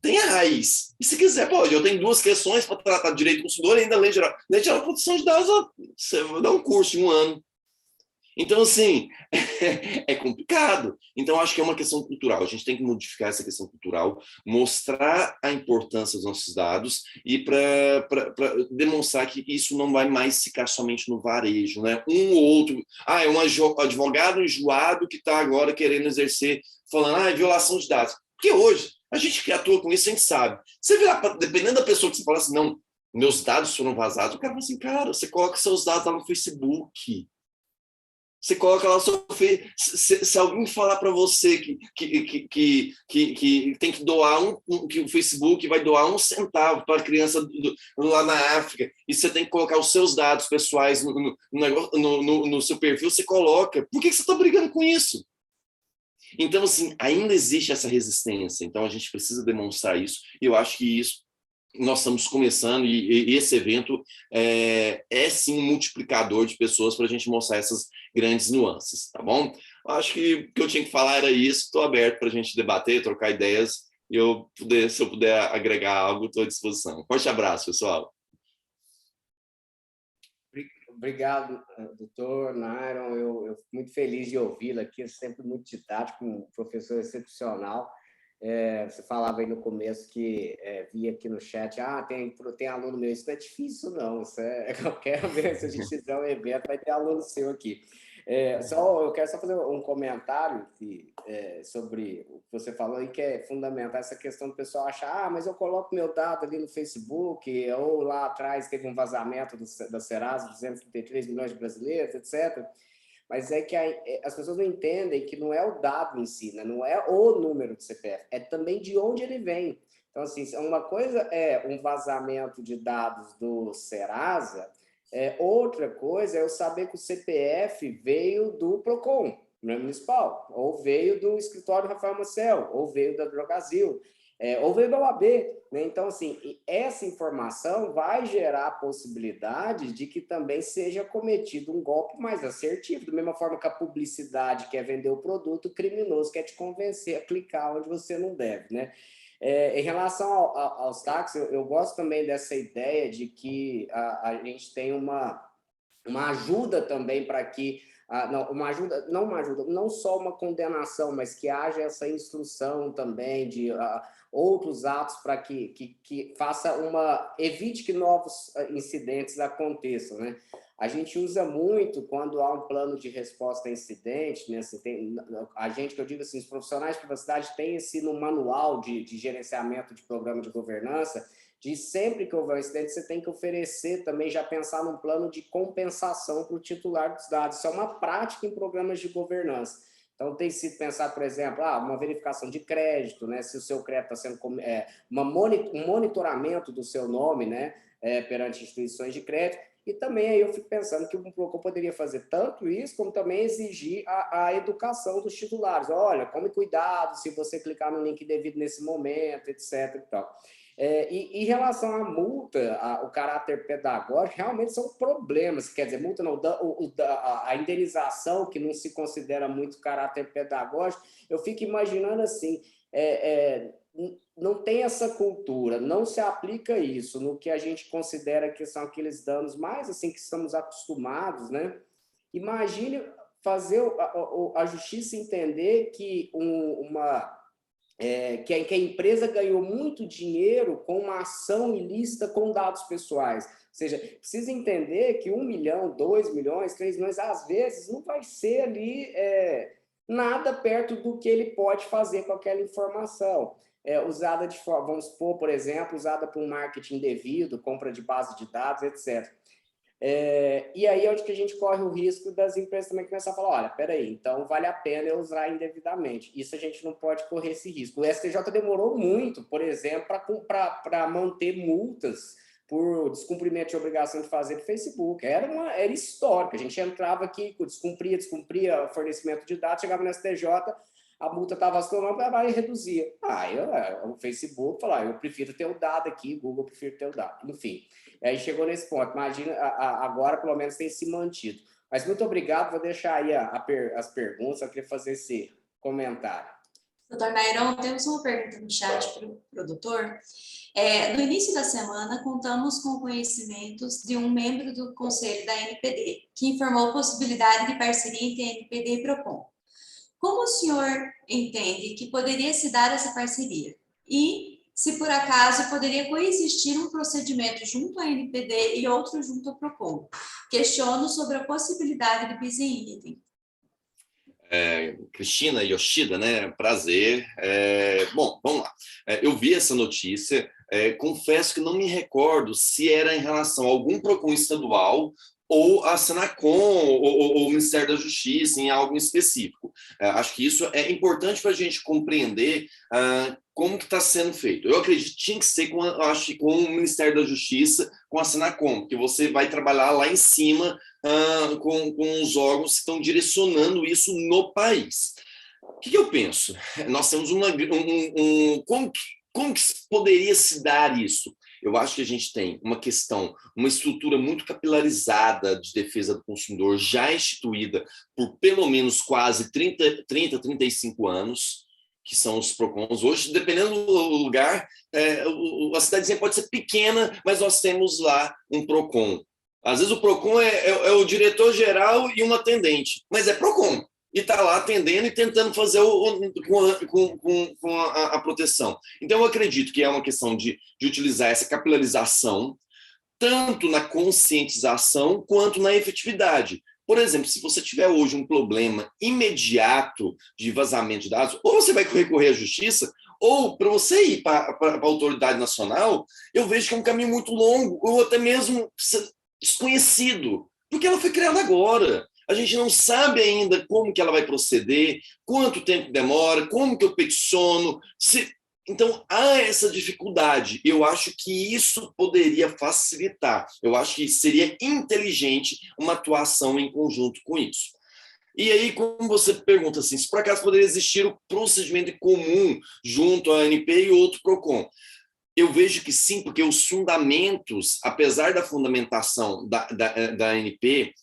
Tem a raiz. E se quiser, pode. Eu tenho 2 questões para tratar de direito do consumidor e ainda lei geral. Lei geral de proteção de dados, você vai dar um curso de 1 ano. Então, assim, é complicado. Então, acho que é uma questão cultural. A gente tem que modificar essa questão cultural, mostrar a importância dos nossos dados e para demonstrar que isso não vai mais ficar somente no varejo, né? Um ou outro. É um advogado enjoado que está agora querendo exercer, falando, é violação de dados. Porque hoje, a gente que atua com isso, a gente sabe. Você vê, dependendo da pessoa que você fala assim, não, meus dados foram vazados, o cara fala assim, cara, você coloca seus dados lá no Facebook. Você coloca lá o seu se alguém falar para você que tem que doar que o Facebook vai doar 1 centavo para a criança lá na África, e você tem que colocar os seus dados pessoais no seu perfil, você coloca. Por que você está brigando com isso? Então, assim, ainda existe essa resistência. Então, a gente precisa demonstrar isso, e eu acho que isso nós estamos começando, e esse evento é sim um multiplicador de pessoas para a gente mostrar essas grandes nuances, tá bom? Acho que o que eu tinha que falar era isso, estou aberto para a gente debater, trocar ideias, e se eu puder agregar algo, estou à disposição. Forte abraço, pessoal. Obrigado, doutor Nairon, eu fico muito feliz de ouvi-lo aqui, sempre muito didático, um professor excepcional. Você falava aí no começo que via aqui no chat, tem aluno meu, isso não é difícil não, eu quero ver se a gente fizer um evento, vai ter aluno seu aqui. Eu quero só fazer um comentário sobre o que você falou aí, que é fundamental essa questão do pessoal achar, mas eu coloco meu dado ali no Facebook, ou lá atrás teve um vazamento da Serasa, 233 milhões de brasileiros, etc., mas é que as pessoas não entendem que não é o dado em si, né? Não é o número de CPF, é também de onde ele vem. Então, assim, uma coisa é um vazamento de dados do Serasa, outra coisa é eu saber que o CPF veio do PROCON, né, municipal, ou veio do escritório Rafael Marcel, ou veio da Drogasil, ou veio da OAB, né? Então, assim, essa informação vai gerar a possibilidade de que também seja cometido um golpe mais assertivo, da mesma forma que a publicidade quer vender o produto, o criminoso quer te convencer a clicar onde você não deve, né? Em relação aos táxis, eu gosto também dessa ideia de que a gente tem uma ajuda também para que não só uma condenação, mas que haja essa instrução também de outros atos para que evite que novos incidentes aconteçam, né? A gente usa muito quando há um plano de resposta a incidente, né? Que eu digo assim, os profissionais de privacidade têm esse no manual de gerenciamento de programa de governança, de sempre que houver um incidente, você tem que oferecer também, já pensar num plano de compensação para o titular dos dados. Isso é uma prática em programas de governança. Então, tem sido pensar, por exemplo, uma verificação de crédito, né? Se o seu crédito está sendo um monitoramento do seu nome, né? Perante instituições de crédito. E também aí eu fico pensando que o PROCON poderia fazer tanto isso, como também exigir a educação dos titulares. Olha, tome cuidado se você clicar no link devido nesse momento, etc. E tal. E em relação à multa, o caráter pedagógico, realmente são problemas. Quer dizer, multa não, a indenização, que não se considera muito caráter pedagógico, eu fico imaginando assim, não tem essa cultura, não se aplica isso no que a gente considera que são aqueles danos mais assim que estamos acostumados, né? Imagine fazer a justiça entender que que a empresa ganhou muito dinheiro com uma ação ilícita com dados pessoais. Ou seja, precisa entender que 1 milhão, 2 milhões, 3 milhões, às vezes, não vai ser ali nada perto do que ele pode fazer com aquela informação. Usada de forma, vamos supor, por exemplo, usada para um marketing indevido, compra de base de dados, etc. E aí é onde que a gente corre o risco das empresas também começar a falar, olha, peraí, então vale a pena eu usar indevidamente. Isso a gente não pode correr esse risco. O STJ demorou muito, por exemplo, para manter multas por descumprimento de obrigação de fazer do Facebook. Era histórico. A gente entrava aqui, descumpria o fornecimento de dados, chegava no STJ, a multa estava astronômica, e reduzia. O Facebook falou, eu prefiro ter o dado aqui, Google, eu prefiro ter o dado. Enfim, aí chegou nesse ponto. Imagina, agora pelo menos tem se mantido. Mas muito obrigado, vou deixar aí as perguntas, eu queria fazer esse comentário. Doutor Nairon, temos uma pergunta no chat para o doutor. No início da semana, contamos com conhecimentos de um membro do Conselho da NPD, que informou a possibilidade de parceria entre a NPD e PROCON. Como o senhor entende que poderia se dar essa parceria? E, se por acaso, poderia coexistir um procedimento junto à NPD e outro junto ao PROCON? Questiono sobre a possibilidade de bis in idem. Cristina Yoshida, né? Prazer. Bom, vamos lá. Eu vi essa notícia, confesso que não me recordo se era em relação a algum PROCON estadual ou a Senacom, ou o Ministério da Justiça, em algo específico. Acho que isso é importante para a gente compreender como que está sendo feito. Eu acredito que tinha que ser com o Ministério da Justiça, com a Senacom, porque você vai trabalhar lá em cima com os órgãos que estão direcionando isso no país. O que eu penso? Nós temos como que poderia se dar isso? Eu acho que a gente tem uma estrutura muito capilarizada de defesa do consumidor, já instituída por pelo menos quase 35 anos, que são os PROCONs. Hoje, dependendo do lugar, a cidadezinha pode ser pequena, mas nós temos lá um PROCON. Às vezes o PROCON é o diretor-geral e um atendente, mas é PROCON. E está lá atendendo e tentando fazer com a proteção. Então, eu acredito que é uma questão de utilizar essa capilarização, tanto na conscientização quanto na efetividade. Por exemplo, se você tiver hoje um problema imediato de vazamento de dados, ou você vai recorrer à justiça, ou para você ir para a autoridade nacional, eu vejo que é um caminho muito longo, ou até mesmo desconhecido, porque ela foi criada agora. A gente não sabe ainda como que ela vai proceder, quanto tempo demora, como que eu peticiono. Então, há essa dificuldade. Eu acho que isso poderia facilitar. Eu acho que seria inteligente uma atuação em conjunto com isso. E aí, como você pergunta assim, se por acaso poderia existir o procedimento comum junto à ANP e outro PROCON? Eu vejo que sim, porque os fundamentos, apesar da fundamentação da ANP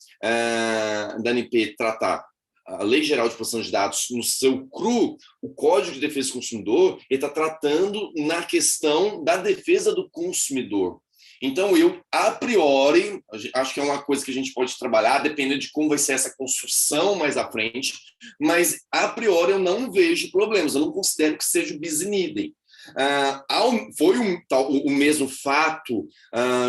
tratar a Lei Geral de Proteção de Dados no seu cru, o Código de Defesa do Consumidor, ele está tratando na questão da defesa do consumidor. Então, eu, a priori, acho que é uma coisa que a gente pode trabalhar, dependendo de como vai ser essa construção mais à frente, mas, a priori, eu não vejo problemas, eu não considero que seja o bis in idem. Foi o mesmo fato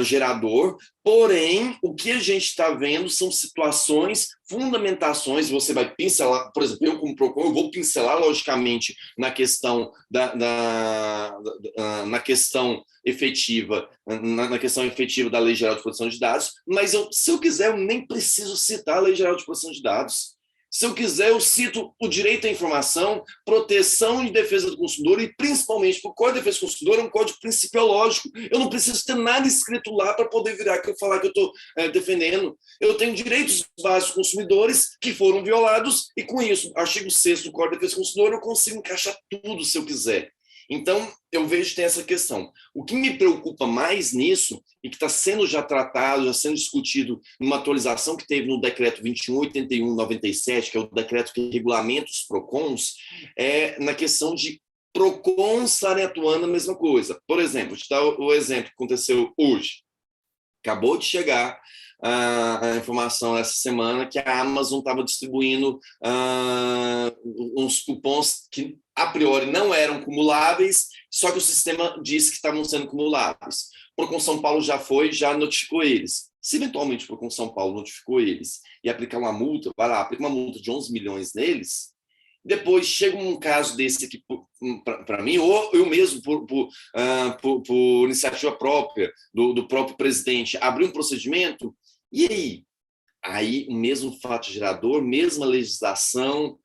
gerador, porém, o que a gente está vendo são situações, fundamentações, você vai pincelar, por exemplo, eu como PROCON, eu vou pincelar, logicamente, na questão na questão efetiva, na questão efetiva da Lei Geral de Proteção de Dados, mas se eu quiser, eu nem preciso citar a Lei Geral de Proteção de Dados. Se eu quiser, eu cito o direito à informação, proteção e defesa do consumidor, e principalmente, porque o Código de Defesa do Consumidor é um código principiológico. Eu não preciso ter nada escrito lá para poder virar que eu falar que eu estou defendendo. Eu tenho direitos básicos dos consumidores que foram violados, e com isso, artigo 6º do Código de Defesa do Consumidor, eu consigo encaixar tudo se eu quiser. Então, eu vejo que tem essa questão. O que me preocupa mais nisso, e que está sendo já tratado, já sendo discutido numa atualização que teve no decreto 21.81/97, que é o decreto que regulamenta os PROCONs, é na questão de PROCONs estarem atuando a mesma coisa. Por exemplo, vou te dar o exemplo que aconteceu hoje. Acabou de chegar a informação essa semana que a Amazon estava distribuindo uns cupons que, a priori, não eram cumuláveis, só que o sistema disse que estavam sendo cumuláveis. O Procon São Paulo já notificou eles. Se eventualmente o Procon São Paulo notificou eles e aplicar uma multa, vai lá, aplica uma multa de 11 milhões neles, depois chega um caso desse aqui para mim, ou eu mesmo, por iniciativa própria, do próprio presidente, abrir um procedimento, e aí? Aí, o mesmo fato gerador, mesma legislação,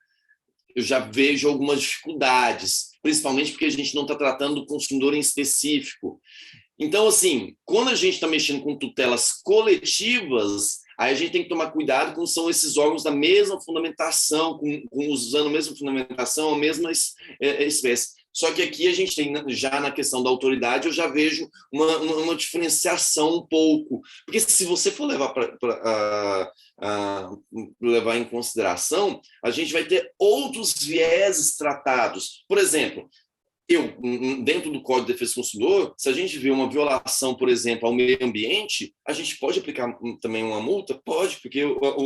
eu já vejo algumas dificuldades, principalmente porque a gente não está tratando do consumidor em específico. Então, assim, quando a gente está mexendo com tutelas coletivas, aí a gente tem que tomar cuidado com são esses órgãos da mesma fundamentação, usando a mesma fundamentação, a mesma espécie. Só que aqui a gente tem, já na questão da autoridade, eu já vejo uma diferenciação um pouco. Porque se você for levar em consideração, a gente vai ter outros vieses tratados. Por exemplo, dentro do Código de Defesa do Consumidor, se a gente vê uma violação, por exemplo, ao meio ambiente, a gente pode aplicar também uma multa? Pode, porque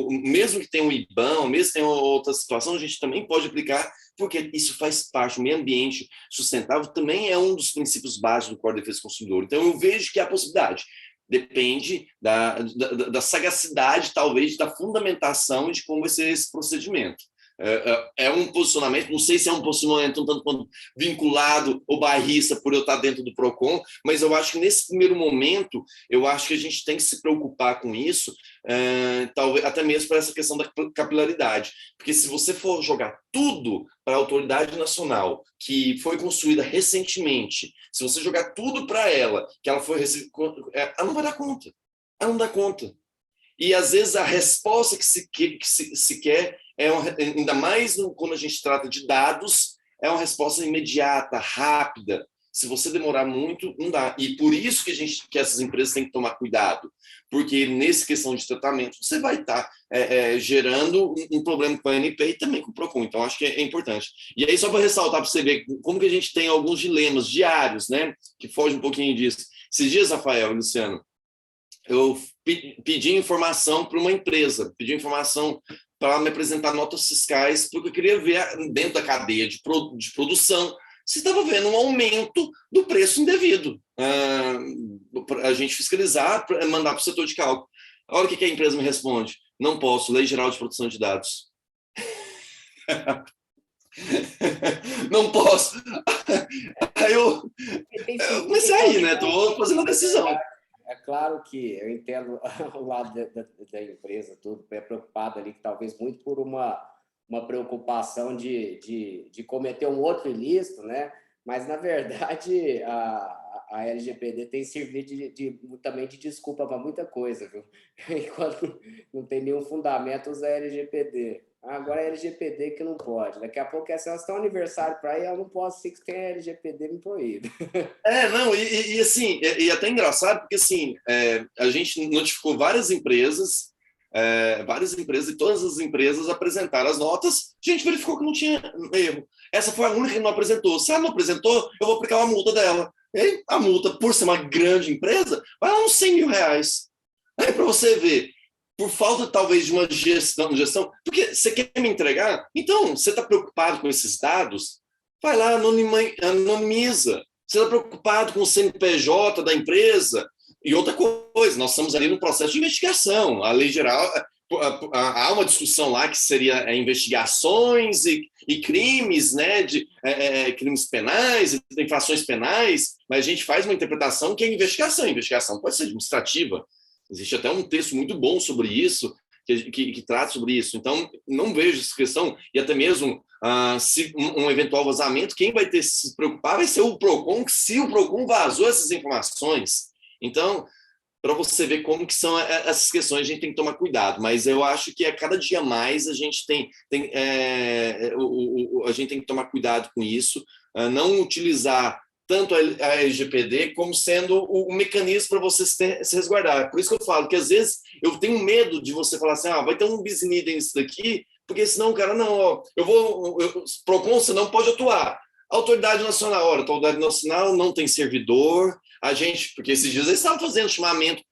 mesmo que tenha um IBAN, mesmo que tenha outra situação, a gente também pode aplicar, porque isso faz parte, o meio ambiente sustentável também é um dos princípios básicos do Código de Defesa do Consumidor. Então, eu vejo que há possibilidade. Depende da sagacidade, talvez, da fundamentação de como vai ser esse procedimento. É um posicionamento, não sei se é um posicionamento tanto quanto vinculado ou bairrista por eu estar dentro do PROCON, mas eu acho que nesse primeiro momento, eu acho que a gente tem que se preocupar com isso, talvez até mesmo para essa questão da capilaridade, porque se você for jogar tudo para a autoridade nacional, que foi construída recentemente, se você jogar tudo para ela, que ela foi ela não vai dar conta, ela não dá conta. E, às vezes, a resposta que se quer, ainda mais quando a gente trata de dados, é uma resposta imediata, rápida. Se você demorar muito, não dá. E por isso que essas empresas têm que tomar cuidado, porque, nessa questão de tratamento, você vai estar gerando um problema com a ANP e também com o PROCON. Então, acho que é importante. E aí, só para ressaltar, para você ver como que a gente tem alguns dilemas diários, né, que fogem um pouquinho disso. Esses dias, Rafael e Luciano, eu pedi informação para uma empresa, pedi informação para me apresentar notas fiscais, porque eu queria ver dentro da cadeia de produção se estava vendo um aumento do preço indevido. A gente fiscalizar, mandar para o setor de cálculo. Olha o que a empresa me responde. Não posso, Lei Geral de Proteção de Dados. Não posso. Aí eu comecei aí, né? Estou fazendo a decisão. É claro que eu entendo o lado da empresa, tudo, é preocupado ali, talvez muito por uma preocupação de cometer um outro ilícito, né? Mas, na verdade, a LGPD tem servido também de desculpa para muita coisa, viu? Enquanto não tem nenhum fundamento, usa a LGPD. Agora é LGPD que não pode. Daqui a pouco é só um aniversário para ir, eu não posso ser que tem a LGPD me proíbe. Não, e assim, e até engraçado, porque assim, a gente notificou várias empresas, e todas as empresas apresentaram as notas, a gente verificou que não tinha erro. Essa foi a única que não apresentou. Se ela não apresentou, eu vou aplicar uma multa dela. E aí, a multa, por ser uma grande empresa, vai lá uns 100 mil reais. Aí, para você ver, por falta talvez de uma gestão, porque você quer me entregar? Então, você está preocupado com esses dados? Vai lá, anonimiza. Você está preocupado com o CNPJ da empresa? E outra coisa, nós estamos ali no processo de investigação. A lei geral, há uma discussão lá que seria investigações e crimes, né, de crimes penais, infrações penais, mas a gente faz uma interpretação que é investigação. A investigação pode ser administrativa. Existe até um texto muito bom sobre isso, que trata sobre isso. Então, não vejo essa questão, e até mesmo se um eventual vazamento, quem vai ter que se preocupar vai ser o PROCON, se o PROCON vazou essas informações. Então, para você ver como que são essas questões, a gente tem que tomar cuidado, mas eu acho que a cada dia mais a gente tem que tomar cuidado com isso, não utilizar tanto a LGPD como sendo o mecanismo para você se resguardar. Por isso que eu falo que, às vezes, eu tenho medo de você falar assim, vai ter um business need nisso daqui, porque senão, cara, não, ó, PROCON, você não pode atuar. Autoridade Nacional, a Autoridade Nacional não tem servidor, a gente, porque esses dias eles estavam fazendo chamamento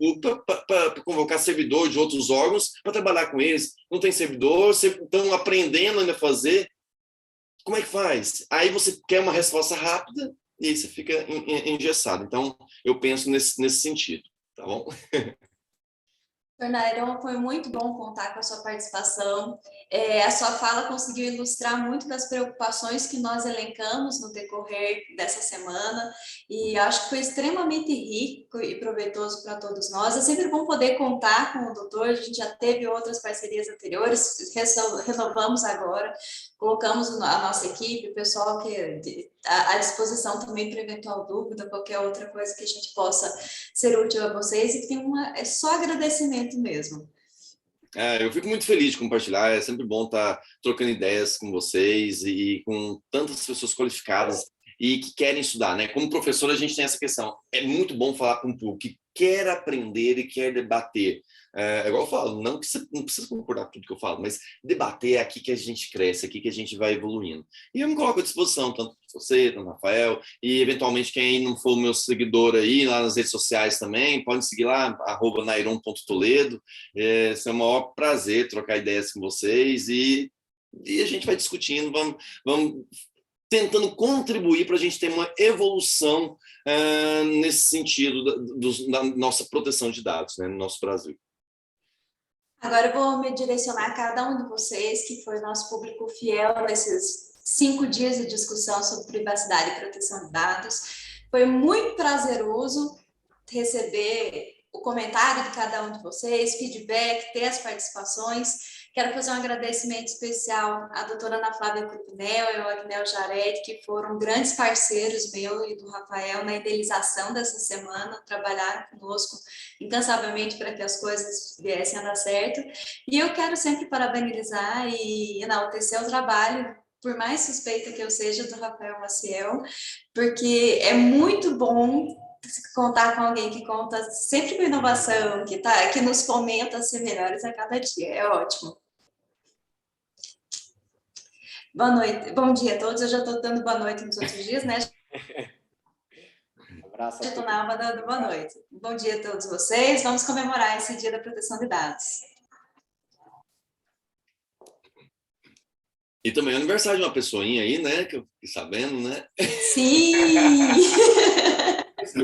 para convocar servidor de outros órgãos para trabalhar com eles, não tem servidor, estão aprendendo ainda a fazer, como é que faz? Aí você quer uma resposta rápida e aí você fica engessado. Então, eu penso nesse sentido, tá bom? Nairon, foi muito bom contar com a sua participação. A sua fala conseguiu ilustrar muito das preocupações que nós elencamos no decorrer dessa semana, e acho que foi extremamente rico e proveitoso para todos nós. É sempre bom poder contar com o doutor, a gente já teve outras parcerias anteriores, renovamos agora, colocamos a nossa equipe, o pessoal que à disposição também para eventual dúvida, qualquer outra coisa que a gente possa ser útil a vocês, e tem é só agradecimento mesmo. Eu fico muito feliz de compartilhar, é sempre bom estar trocando ideias com vocês e com tantas pessoas qualificadas e que querem estudar, né? Como professor, a gente tem essa questão. É muito bom falar com um público que quer aprender e quer debater. Igual eu falo, não que você não precisa concordar com tudo que eu falo, mas debater é aqui que a gente cresce, é aqui que a gente vai evoluindo. E eu me coloco à disposição, tanto você, tanto o Rafael, e eventualmente quem não for meu seguidor aí, lá nas redes sociais também, pode seguir lá, @nairon.toledo. É o maior prazer trocar ideias com vocês e a gente vai discutindo, vamos tentando contribuir para a gente ter uma evolução nesse sentido da nossa proteção de dados, né, no nosso Brasil. Agora eu vou me direcionar a cada um de vocês, que foi nosso público fiel nesses 5 dias de discussão sobre privacidade e proteção de dados. Foi muito prazeroso receber o comentário de cada um de vocês, feedback, ter as participações. Quero fazer um agradecimento especial à doutora Ana Flávia Crupinel e ao Agnel Jared, que foram grandes parceiros meu e do Rafael na idealização dessa semana, trabalharam conosco incansavelmente para que as coisas viessem a dar certo. E eu quero sempre parabenizar e enaltecer o trabalho, por mais suspeita que eu seja, do Rafael Maciel, porque é muito bom contar com alguém que conta sempre com inovação, que nos fomenta a ser melhores a cada dia. É ótimo. Boa noite, bom dia a todos. Eu já estou dando boa noite nos outros dias, né? Um abraço. Já estou na alma dando boa noite. Bom dia a todos vocês. Vamos comemorar esse Dia da Proteção de Dados. E também é aniversário de uma pessoinha aí, né? Que eu fiquei sabendo, né? Sim!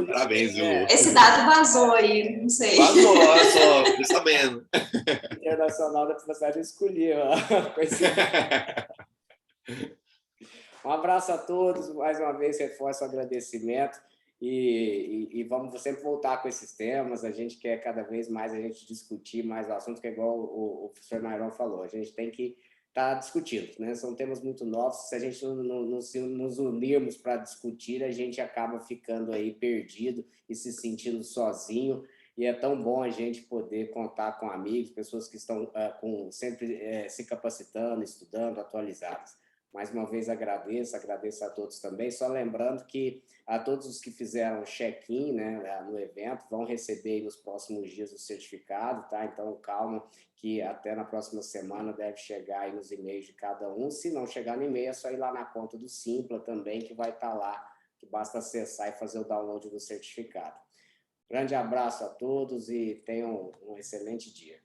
Parabéns, Lu. Esse dado vazou aí, não sei. Vazou, olha só, fiquei sabendo. Internacional da Privacidade eu escolhi, ó. Um abraço a todos, mais uma vez reforço o agradecimento e vamos sempre voltar com esses temas. A gente quer cada vez mais a gente discutir mais o assunto, que é igual o professor Nairon falou, a gente tem que estar discutindo, né? São temas muito novos, se a gente não nos unirmos para discutir, a gente acaba ficando aí perdido e se sentindo sozinho. E é tão bom a gente poder contar com amigos, pessoas que estão sempre se capacitando, estudando, atualizadas. Mais uma vez agradeço a todos também. Só lembrando que a todos os que fizeram check-in, né, no evento vão receber nos próximos dias o certificado, tá? Então, calma, que até na próxima semana deve chegar aí nos e-mails de cada um. Se não chegar no e-mail, é só ir lá na conta do Simpla também, que vai estar lá, que basta acessar e fazer o download do certificado. Grande abraço a todos e tenham um excelente dia.